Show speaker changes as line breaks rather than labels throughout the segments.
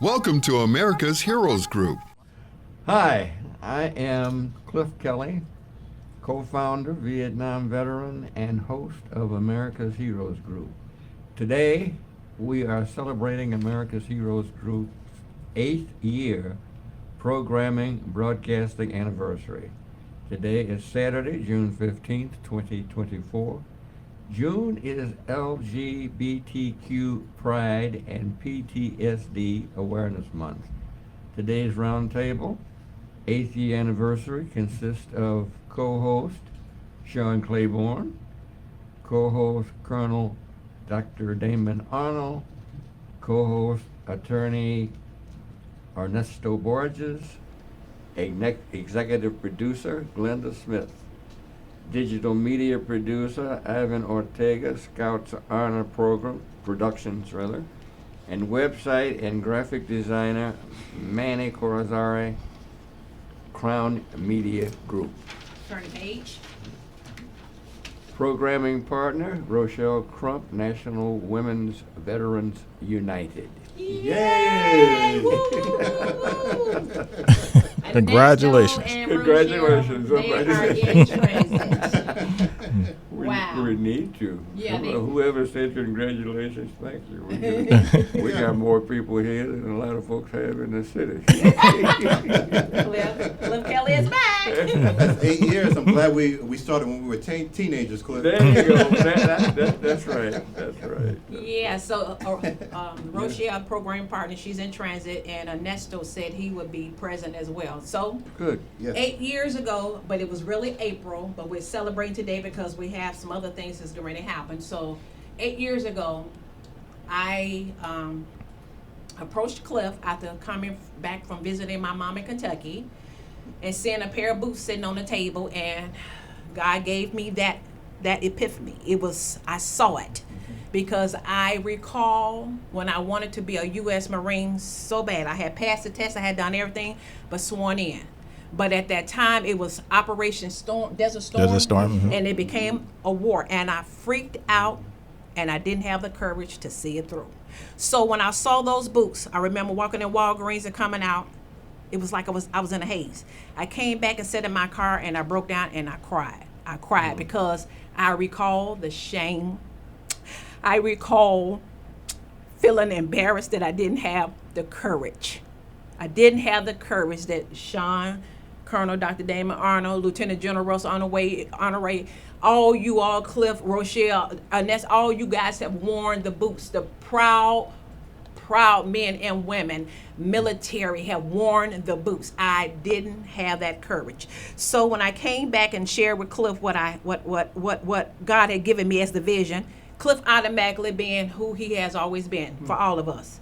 Welcome to America's Heroes Group.
Hi, I am Cliff Kelley, co-founder, Vietnam veteran, and host of America's Heroes Group. Today, we are celebrating America's Heroes Group's 8th year programming broadcasting anniversary. Today is Saturday, June 15th, 2024. June is LGBTQ Pride and PTSD Awareness Month. Today's roundtable, 8th year anniversary, consists of co-host Sean Claiborne, co-host Colonel Dr. Damon Arnold, co-host Attorney Ernesto Borges, executive producer Glenda Smith, digital media producer Ivan Ortega, Scouts Honor Program Productions, and website and graphic designer Manny Corazari, Crown Media Group.
Turn the page.
Programming partner Rochelle, Crump, National Women's Veterans United.
Yay!
Congratulations.
Congratulations.
They are in transit.
We,
Wow.
we need to.
Yeah, they-
Whoever said congratulations, thank you. We got more people here than a lot of folks have in the city.
Cliff Kelley is back.
That's 8 years. I'm glad we started when we were teenagers, Cliff.
There you go. That's right. That's right.
Yeah, so Rochelle, program partner, she's in transit, and Ernesto said he would be present as well. So
Good.
Yes.
8 years ago, but it was really April, but we're celebrating today because we have some other things that's going to happen. So 8 years ago, I approached Cliff after coming back from visiting my mom in Kentucky and seeing a pair of boots sitting on the table, and God gave me that epiphany. I saw it because I recall when I wanted to be a U.S. Marine so bad. I had passed the test, I had done everything but sworn in. But at that time, it was Operation Desert Storm, and it became a war. And I freaked out, and I didn't have the courage to see it through. So when I saw those boots, I remember walking in Walgreens and coming out. It was like I was in a haze. I came back and sat in my car, and I broke down, and I cried. I cried because I recall the shame. I recall feeling embarrassed that I didn't have the courage. I didn't have the courage that Sean, Colonel Dr. Damon Arnold, Lieutenant General Russell Honoré, all Cliff, Rochelle, Ernesto, all you guys have worn the boots. The proud men and women, military, have worn the boots. I didn't have that courage. So when I came back and shared with Cliff what God had given me as the vision, Cliff automatically being who he has always been for all of us.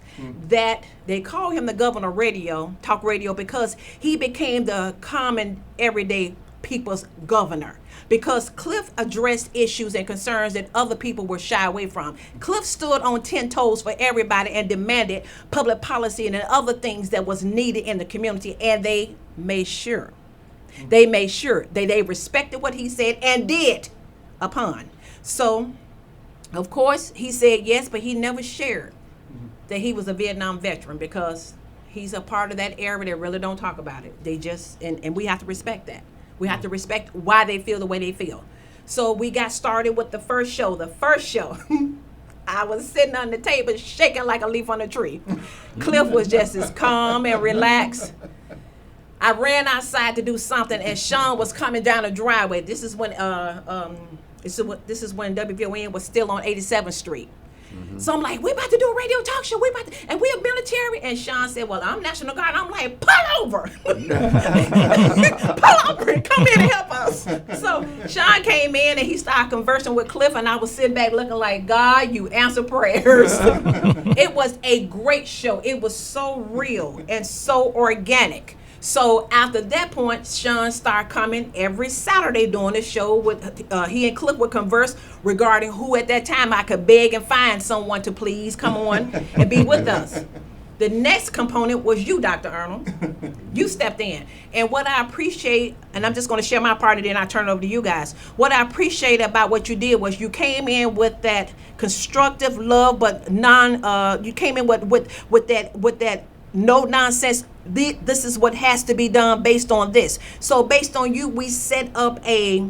That they call him the governor of talk radio, because he became the common everyday people's governor. Because Cliff addressed issues and concerns that other people were shy away from. Cliff stood on 10 toes for everybody and demanded public policy and other things that was needed in the community, and they made sure. They made sure that they respected what he said and did upon. So, of course, he said yes, but he never shared that he was a Vietnam veteran, because he's a part of that era that really don't talk about it. They just, and we have to respect that. We have to respect why they feel the way they feel. So we got started with the first show. I was sitting on the table shaking like a leaf on a tree. Cliff was just as calm and relaxed. I ran outside to do something, and Sean was coming down the driveway. This is when NWVU was still on 87th Street. So I'm like, we about to do a radio talk show. And we're military. And Sean said, well, I'm National Guard. I'm like, pull over. Pull over and come in and help us. So Sean came in and he started conversing with Cliff, and I was sitting back looking like, God, you answer prayers. It was a great show. It was so real and so organic. So after that point, Sean started coming every Saturday doing the show. He and Cliff would converse regarding who at that time I could beg and find someone to please come on and be with us. The next component was you, Dr. Arnold. You stepped in. And what I appreciate, and I'm just going to share my part and then I turn it over to you guys. What I appreciate about what you did was you came in with that constructive love, but you came in with that no nonsense. This is what has to be done based on this. So based on you, we set up a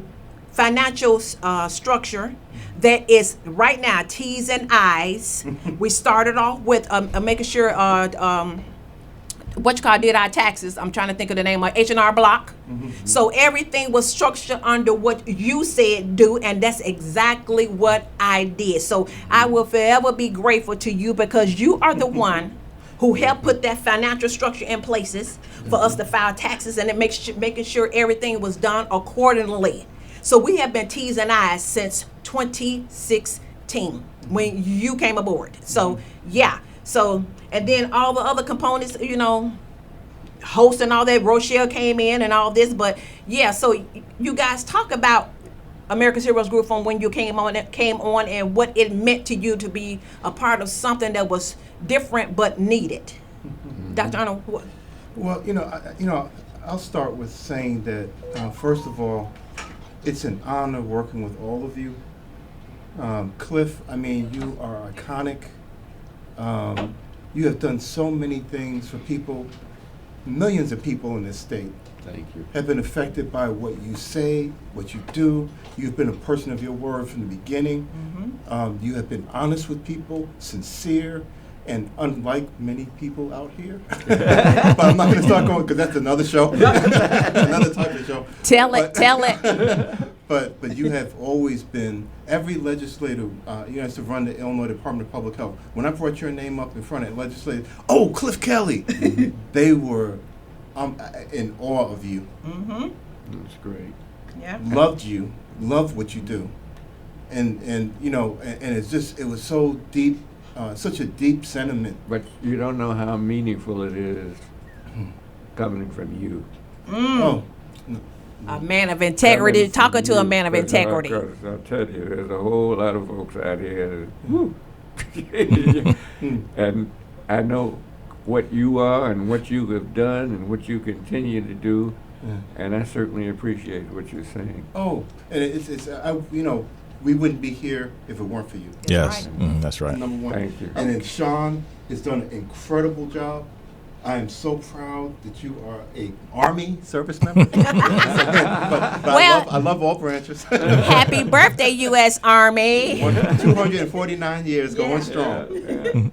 financial structure that is right now T's and I's. We started off with making sure did our taxes. I'm trying to think of the name of H&R Block. So everything was structured under what you said do, and that's exactly what I did. So I will forever be grateful to you because you are the one who helped put that financial structure in places for us to file taxes, and it making sure everything was done accordingly. So we have been T's and I's since 2016 when you came aboard. So yeah. So, and then all the other components, host and all that, Rochelle came in and all this, but yeah, so you guys talk about America's Heroes Group from when you came on and what it meant to you to be a part of something that was different but needed. Dr. Arnold, what?
Well, I'll start with saying that, first of all, it's an honor working with all of you. Cliff, you are iconic. You have done so many things for people. Millions of people in this state
Thank you.
have been affected by what you say, what you do. You've been a person of your word from the beginning. You have been honest with people, sincere, and unlike many people out here. But I'm not going to start going because that's another show, another type of show.
Tell it.
But you have always been, every legislator, you used to run the Illinois Department of Public Health. When I brought your name up in front of legislators, oh, Cliff Kelley, they were in awe of you.
That's great.
Yeah.
Loved you, loved what you do. And it's just, it was so deep, such a deep sentiment.
But you don't know how meaningful it is coming from you.
Oh,
A man of integrity, talking to a man of integrity.
I'll tell you, there's a whole lot of folks out here. And I know what you are and what you have done and what you continue to do, and I certainly appreciate what you're saying.
oh, and we wouldn't be here if it weren't for you.
Yes,
right.
that's right.
Number one.
Thank you.
And then Sean has done an incredible job. I am so proud that you are a Army service member. but
Well-
I love all branches.
Happy birthday, U.S. Army.
249 years going
Yeah.
strong.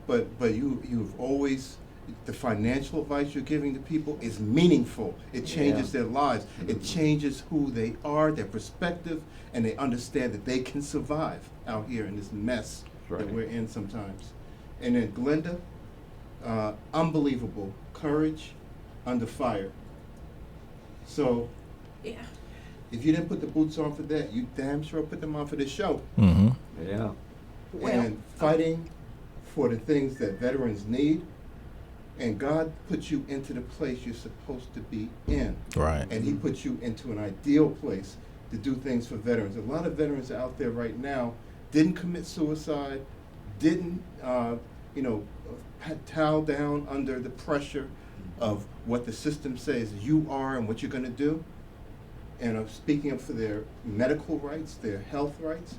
But you've always, the financial advice you're giving to people is meaningful. It changes their lives. It changes who they are, their perspective, and they understand that they can survive out here in this mess
Right.
that we're in sometimes. And then Glenda, unbelievable courage under fire. So
Yeah.
if you didn't put the boots on for that, you damn sure put them on for this show.
Mm-hmm.
Yeah.
Well-
And fighting for the things that veterans need. And God put you into the place you're supposed to be in.
Right.
And He put you into an ideal place to do things for veterans. A lot of veterans out there right now didn't commit suicide, didn't, towel down under the pressure of what the system says you are and what you're going to do, and are speaking up for their medical rights, their health rights.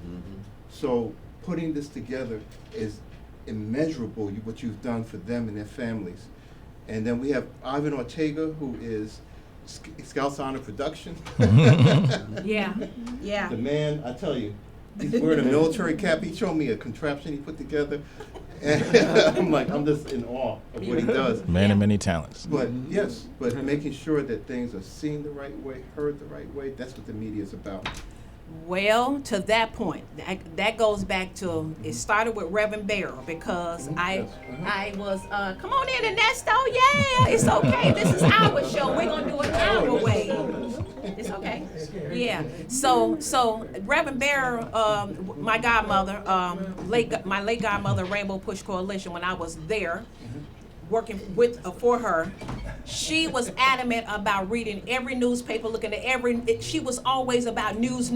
So putting this together is immeasurable, what you've done for them and their families. And then we have Ivan Ortega, who is Scouts Honor Production.
Yeah. Yeah.
The man, I tell you, he's wearing a military cap. He showed me a contraption he put together. And I'm just in awe of what he does.
Man of many talents.
But yes, but making sure that things are seen the right way, heard the right way, that's what the media is about.
Well, to that point, that goes back to, it started with Reverend Barrow because I was, come on in, Ernesto, yeah, it's okay. This is our show. We're going to do it our way. It's okay. Yeah. So Reverend Barrow, my godmother, my late godmother, Rainbow Push Coalition, when I was there, working for her, she was adamant about reading every newspaper, looking at she was always about news.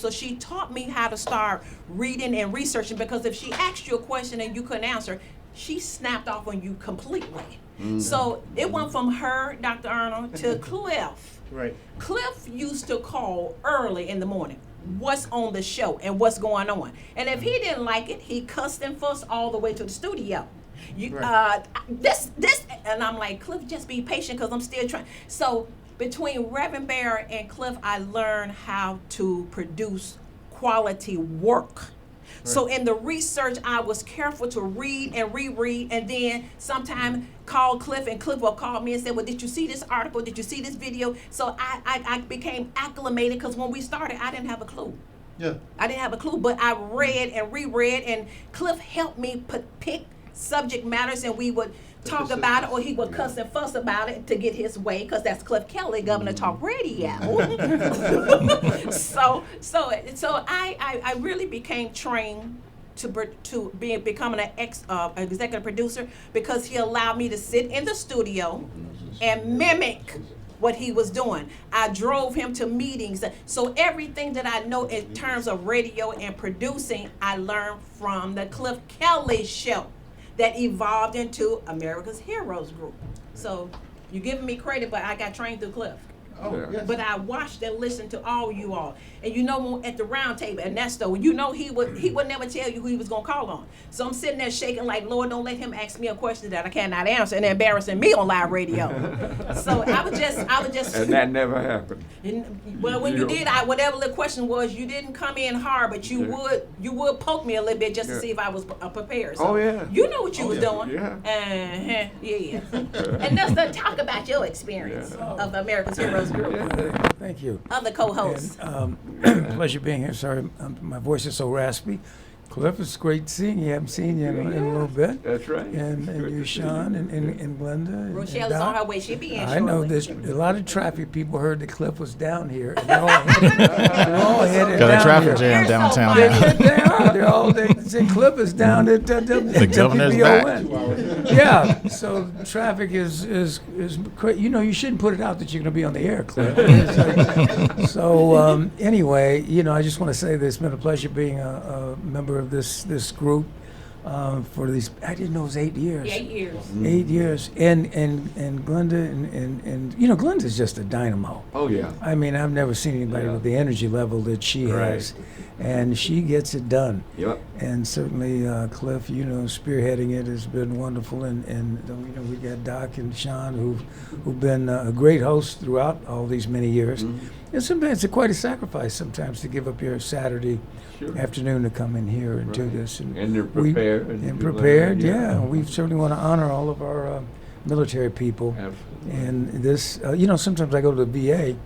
So she taught me how to start reading and researching, because if she asked you a question and you couldn't answer, she snapped off on you completely. So it went from her, Dr. Arnold, to Cliff.
Right.
Cliff used to call early in the morning. What's on the show and what's going on. And if he didn't like it, he cussed and fussed all the way to the studio. This, and I'm like, Cliff, just be patient because I'm still trying. So between Reverend Bear and Cliff, I learned how to produce quality work. So in the research, I was careful to read and reread, and then sometime call Cliff, and Cliff will call me and say, well, did you see this article? Did you see this video? So I became acclimated, because when we started, I didn't have a clue.
Yeah.
I didn't have a clue, but I read and reread, and Cliff helped me pick subject matters, and we would talk about it, or he would cuss and fuss about it to get his way, because that's Cliff Kelley, Governor Talk Radio. so I really became trained to becoming an executive producer, because he allowed me to sit in the studio and mimic what he was doing. I drove him to meetings. So everything that I know in terms of radio and producing, I learned from the Cliff Kelley show that evolved into America's Heroes Group. So you're giving me credit, but I got trained through Cliff.
Oh, yes.
But I watched and listened to all you all. And you know, at the round table, Ernesto, you know he would never tell you who he was gonna call on. So I'm sitting there shaking like, Lord, don't let him ask me a question that I cannot answer and embarrassing me on live radio. So I was just
And that never happened.
Well, when you did, whatever the question was, you didn't come in hard, but you would poke me a little bit just to see if I was prepared. So you know what you was doing.
Yeah.
Yeah. And let's talk about your experience of America's Heroes Group.
Thank you.
Other co-hosts.
Pleasure being here. Sorry, my voice is so raspy. Cliff, it's great seeing you. Haven't seen you in a little bit.
That's right.
And you, Sean, and Glenda. And
Rochelle is on her way. She'll be in
I
shortly.
know there's a lot of traffic. People heard that Cliff was down here. And they're all headed
Got
down
a traffic
here.
jam
You're so
downtown
funny.
now.
They're all, they say Cliff is down at
The governor's back.
Yeah, so traffic is you know, you shouldn't put it out that you're going to be on the air, Cliff. So anyway, you know, I just want to say that it's been a pleasure being a member of this group for these. I didn't know it was 8 years.
8 years.
8 years, and Glenda and you know, Glenda's just a dynamo.
Oh, yeah.
I mean, I've never seen anybody with the energy level that she has, and she gets it done.
Yep.
And certainly, Cliff, you know, spearheading it has been wonderful, and you know, we got Doc and Sean who've been a great host throughout all these many years. And sometimes it's quite a sacrifice sometimes to give up your Saturday afternoon to come in here and do this.
And they're prepared.
And prepared, yeah. We certainly want to honor all of our military people.
Absolutely.
And this, you know, sometimes I go to the VA,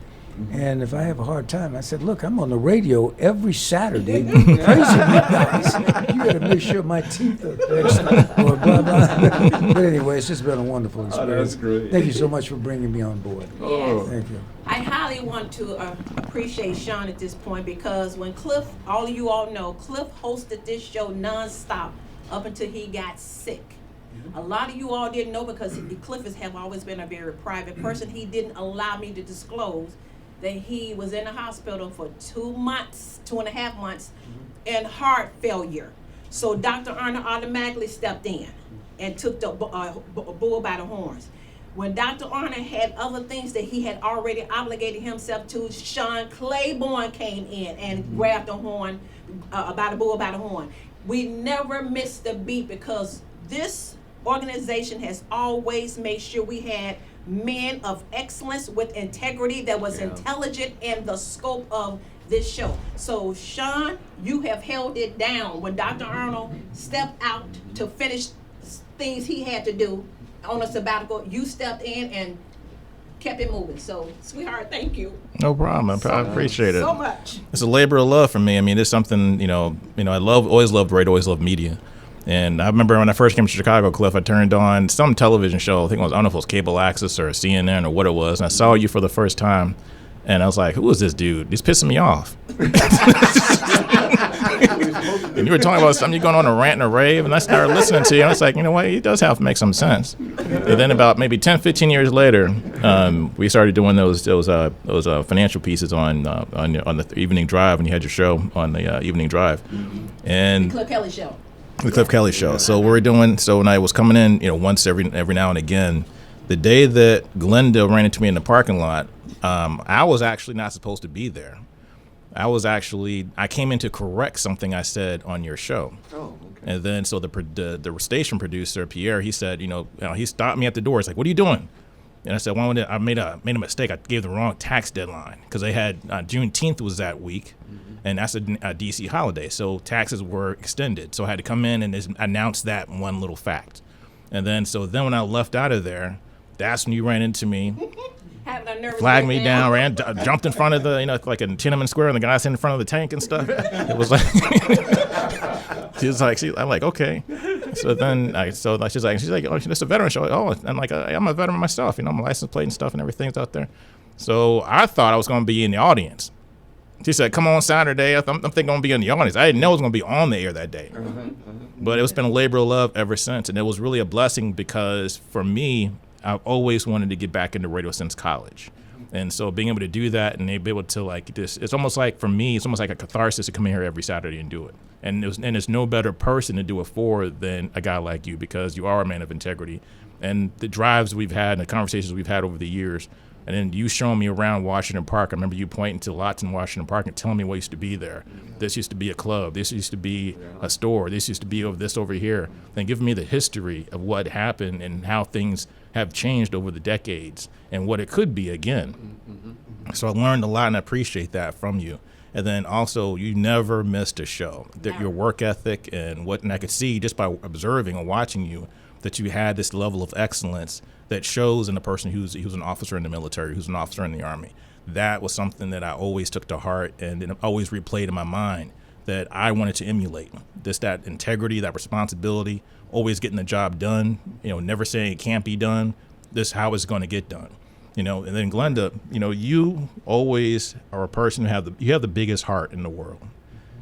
and if I have a hard time, I said, look, I'm on the radio every Saturday praising you guys. You got to make sure my teeth are fixed or blah, blah. But anyway, it's just been a wonderful experience.
that's great.
Thank you so much for bringing me on board.
Oh.
Thank you.
I highly want to appreciate Sean at this point, because when Cliff, all of you all know, Cliff hosted this show nonstop up until he got sick. A lot of you all didn't know, because Cliff has always been a very private person. He didn't allow me to disclose that he was in the hospital for 2.5 months, and heart failure. So Dr. Arnold automatically stepped in and took the bull by the horns. When Dr. Arnold had other things that he had already obligated himself to, Sean Claiborne came in and grabbed the horn, by the bull by the horn. We never missed a beat, because this organization has always made sure we had men of excellence with integrity that was intelligent in the scope of this show. So Sean, you have held it down. When Dr. Arnold stepped out to finish things he had to do on a sabbatical, you stepped in and kept it moving. So, sweetheart, thank you.
No problem. I appreciate it.
So much.
It's a labor of love for me. I mean, it's something, you know, I always loved radio, always loved media. And I remember when I first came to Chicago, Cliff, I turned on some television show. I think it was, I don't know if it was Cable Access or CNN or what it was. And I saw you for the first time. And I was like, who is this dude? He's pissing me off. And you were talking about something, you're going on a rant and a rave. And I started listening to you. And I was like, you know what? He does have to make some sense. And then about maybe 10, 15 years later, we started doing those financial pieces on the evening drive when you had your show on the evening drive. And
Cliff Kelley show.
The Cliff Kelley show. So we're doing. So when I was coming in, you know, once every now and again, the day that Glenda ran into me in the parking lot, I was actually not supposed to be there. I came in to correct something I said on your show.
Oh, okay.
And then so the station producer, Pierre, he said, he stopped me at the door. He's like, "What are you doing?" And I said, "Well, I made a mistake. I gave the wrong tax deadline because they had Juneteenth was that week, and that's a DC holiday. So taxes were extended. So I had to come in and just announce that one little fact. And then when I left out of there, that's when you ran into me, flagged me down, jumped in front of the, like in Tiananmen Square, and the guy's in front of the tank and stuff. It was like, I'm like, okay. So then, she's like, "Oh, this a veteran show." Oh, I'm like, "I'm a veteran myself. My license plate and stuff and everything's out there." So I thought I was going to be in the audience. She said, "Come on Saturday." I'm thinking I'm going to be in the audience. I didn't know it was going to be on the air that day. But it's been a labor of love ever since. And it was really a blessing because for me, I've always wanted to get back into radio since college. And so being able to do that and be able to like this, it's almost like for me, it's almost like a catharsis to come in here every Saturday and do it. And there's no better person to do it for than a guy like you because you are a man of integrity. And the drives we've had and the conversations we've had over the years, and then you showing me around Washington Park. I remember you pointing to lots in Washington Park and telling me what used to be there. This used to be a club. This used to be a store. This used to be over here. And giving me the history of what happened and how things have changed over the decades and what it could be again. So I learned a lot and I appreciate that from you. And then also, you never missed a show. That your work ethic and I could see just by observing and watching you that you had this level of excellence that shows in a person who's an officer in the military, who's an officer in the Army. That was something that I always took to heart and always replayed in my mind that I wanted to emulate. Just that integrity, that responsibility, always getting the job done, never saying it can't be done. This is how it's going to get done. And then Glenda, you always are a person who you have the biggest heart in the world.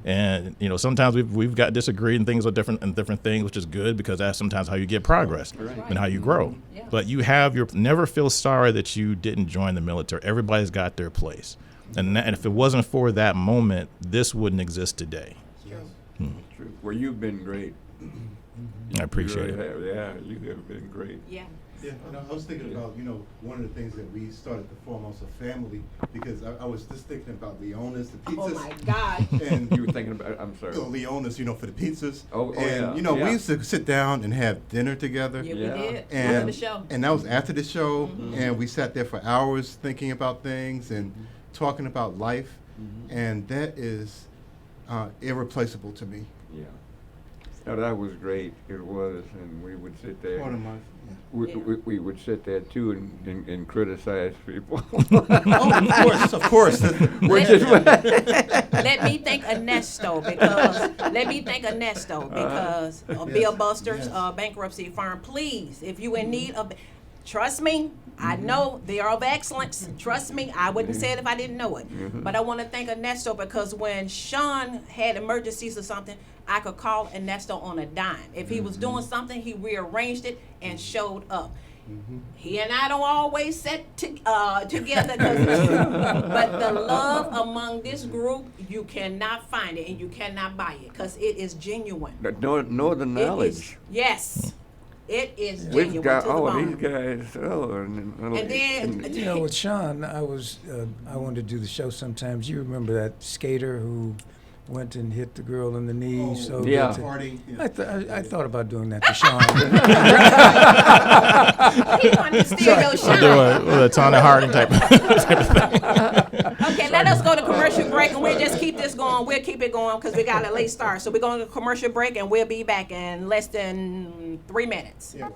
And sometimes we've got disagreed things with different things, which is good because that's sometimes how you get progress and how you grow. Yeah. But you never feel sorry that you didn't join the military. Everybody's got their place, and if it wasn't for that moment, this wouldn't exist today.
True. Well, you've been great.
I appreciate it.
Yeah, you have been great.
Yeah.
Yeah, I was thinking about, one of the things that we started to form also family, because I was just thinking about Leona's, the pizzas.
Oh my God.
And you were thinking about, I'm sorry.
Leona's, for the pizzas.
Oh,
and,
yeah.
we used to sit down and have dinner together.
Yeah, we did.
And,
after the show.
And that was after the show, and we sat there for hours thinking about things and talking about life, and that is irreplaceable to me.
Yeah. No, that was great. It was, and we would sit there.
Part of my,
we would sit there too and criticize people.
of course.
Let me thank Ernesto because Bill Buster's bankruptcy firm. Please, if you in need of, trust me, I know they are of excellence. Trust me, I wouldn't say it if I didn't know it. But I want to thank Ernesto because when Sean had emergencies or something, I could call Ernesto on a dime. If he was doing something, he rearranged it and showed up. He and I don't always sit together, but the love among this group, you cannot find it and you cannot buy it because it is genuine.
Know the knowledge.
Yes. It is genuine.
We've got
to the
all
bone.
these guys.
And then,
with Sean, I wanted to do the show sometimes. You remember that skater who went and hit the girl in the knee? So
yeah.
I thought about doing that to Sean.
he wanted to steal your shine.
Do a Tanya Harding type of thing.
Okay, let us go to commercial break, and we'll just keep this going. We'll keep it going because we got a late start. So we're going to commercial break, and we'll be back in less than 3 minutes. Yeah.